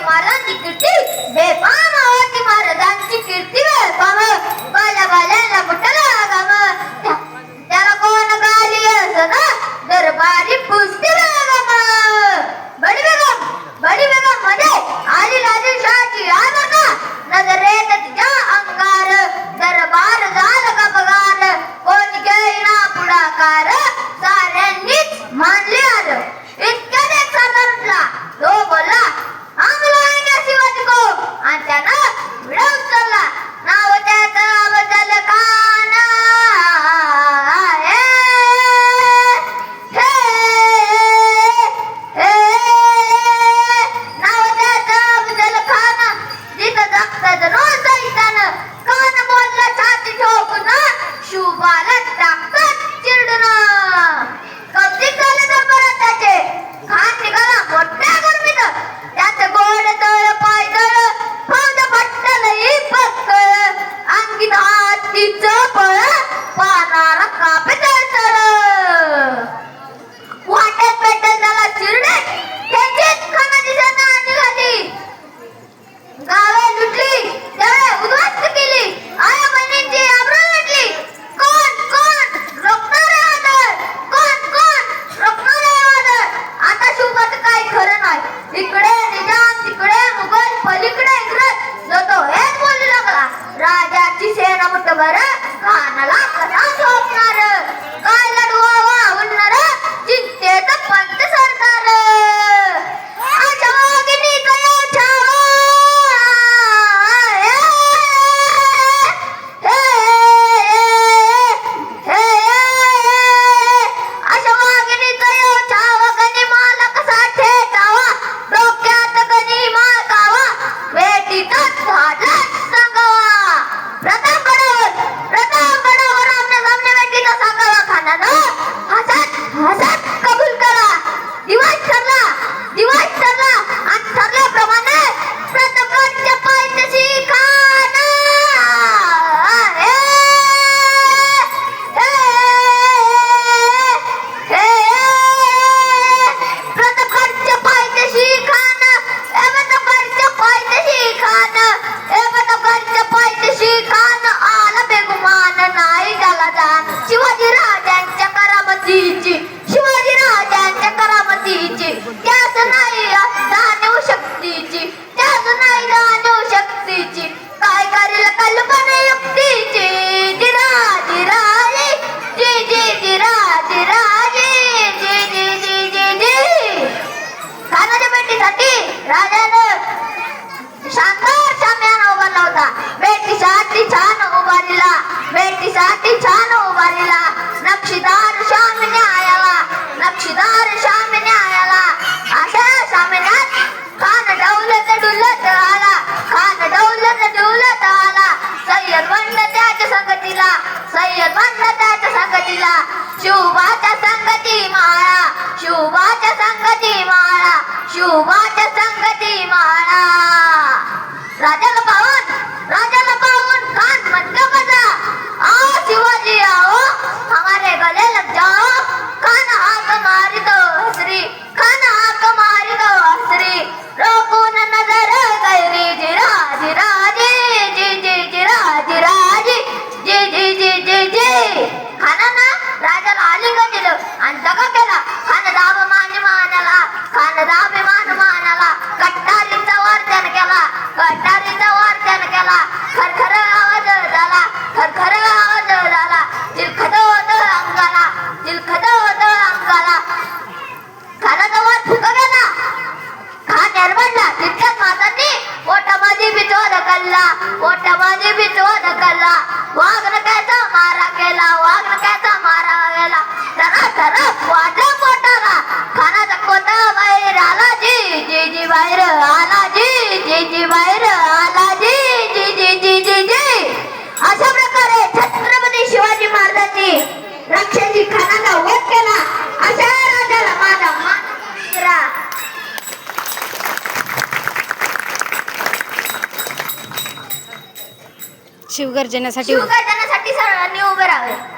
महाराजांची कीर्ती बेफाम होती, महाराजांची कीर्ती बेफाम. बाल्या बाल्याला बुटाला गाम, त्याला कोण गाली असना दरबारी पुसती बेगम. बडी बेगम मध्ये आली आदिलशाची आदर का, नजरेत तिच्या अंगार दरबार झाला का पगार. कोण घेईना पुढाकार, साऱ्यांनीच मानले आलं. इतक्यात एक सातार उठला, तो बोलला आम्हाला शिवाजी को, आणि त्यानं विडा उचलला. नाव त्याचं अफजल खान. नाव त्याचं अफजल खान. जिथं जगतं जणू सैतान, कान बोलला छाती ठोकून, शुभाला टाकत चिरडून. कौतिक झाले दरबारात त्याचे, खान निघाला मोठ्या गरमीत. त्यात गोड तळ पायदळ, फौज पट्टलही पक्कळ. अंगीत हातीचं फळ, पानाला कापे तळतळ. वाटेत पेटल त्याला चिरडे, त्याचीच खाना दिसेना निघाली. गावे लुटली, त्यावेळी उद्ध्वस्त केली. आया बहिणींची आबरू लुटली. कोण रोखणारे आदर, कोण रोखणारे आदर. आता शुभाचं काही खरं नाही. इकडे निजाम, तिकडे मुघल, पलीकडे इंग्रज. जो तो हेच बोलू लागला, राजाची सेना मुठभर, खानाला कसा झोपणार. काय लढवावा उडणार, चिंतेत पंत सरदार. आशा वाघिणीचा येऊ छावा, आशा वाघिणीचा येऊ छावा. गनिमाला कसा ठेचावा, डोक्यात गनिमा गावा. वेटीतच झाडला सांगावा. प्रतापगडावर आमने सामने वेटीचा सांगावा. खानानं हसत कबूल करा. दिवस ठरला आणि ठरल्याप्रमाणे प्रतापगडच्या पायथ्याशी खान. प्रतापगडच्या पायथ्याशी खान, प्रतापगडच्या पायथ्याशी खान, प्रतापगडच्या पायथ्याशी खान. आला बेगुमान नाही त्याला जाण. शिवाजी राजांच्या करामतीची, शिवाजी राजांच्या करामतीची. त्याच नाही जाणीव शक्तीची, त्याच नाही जाणीव शक्तीची. काय करेल कल्पना युक्तीची. जिराजी खानाच्या भेटीसाठी राजानं शानदार शामियाना उभारला होता. भेटीसाठी छान उभारला, भेटीसाठी छान उभारला. नक्षीदार शामियाना आला, नक्षीदार शामियाना आला. अशा शामियानात खान डौलत डुलत आला, खान डौलत डुलत आला. सय्यद म्हणलं त्याच्या संगतीला, सय्यद म्हणलं त्याच्या संगतीला. शुभाच्या संगती माळा, शुभाच्या संगती माळा, शुभाच्या संगती माळा. राजाला पाहून खान म्हणलं बजा, आओ शिवाजी आओ, हमारे गले लग जाओ. खान हाक मारी दो हसरी, खान हाक मारी दो हसरी. रोकून नजर गैरी. जिराजी खानानं राजाला आलिंगन दिलं आणि दगा केला. खान दाभिमान मानाला, खान दाभिमान मानाला. कट्टारीचा वार त्यानं केला, कट्टारीचा वार त्यानं केला. खरखर आवाज झाला, खरखर आवाज झाला. चिलखत होतं अंगाला, चिलखत होतं अंगाला. खानाचा वार फुका गेला. खान निर्बंधला. तितक्यात मातांनी पोटामध्ये बिचवा ढकलला, पोटामध्ये बिचवा ढकलला. वाघ नक्याचा मारा केला, वाघ नक्याचा मारा गेला. तरफ वाटलं पोटाला. खानाचा कोटा बाहेर आला. जी बाहेर आला. जी बाहेर आला. जी. अशा प्रकारे छत्रपती शिवाजी महाराजांनी रक्षाची खानाचा वध केला. अशा राजाला माझा मान. शिवगर्जनासाठी सर्वांनी उभे राहावे.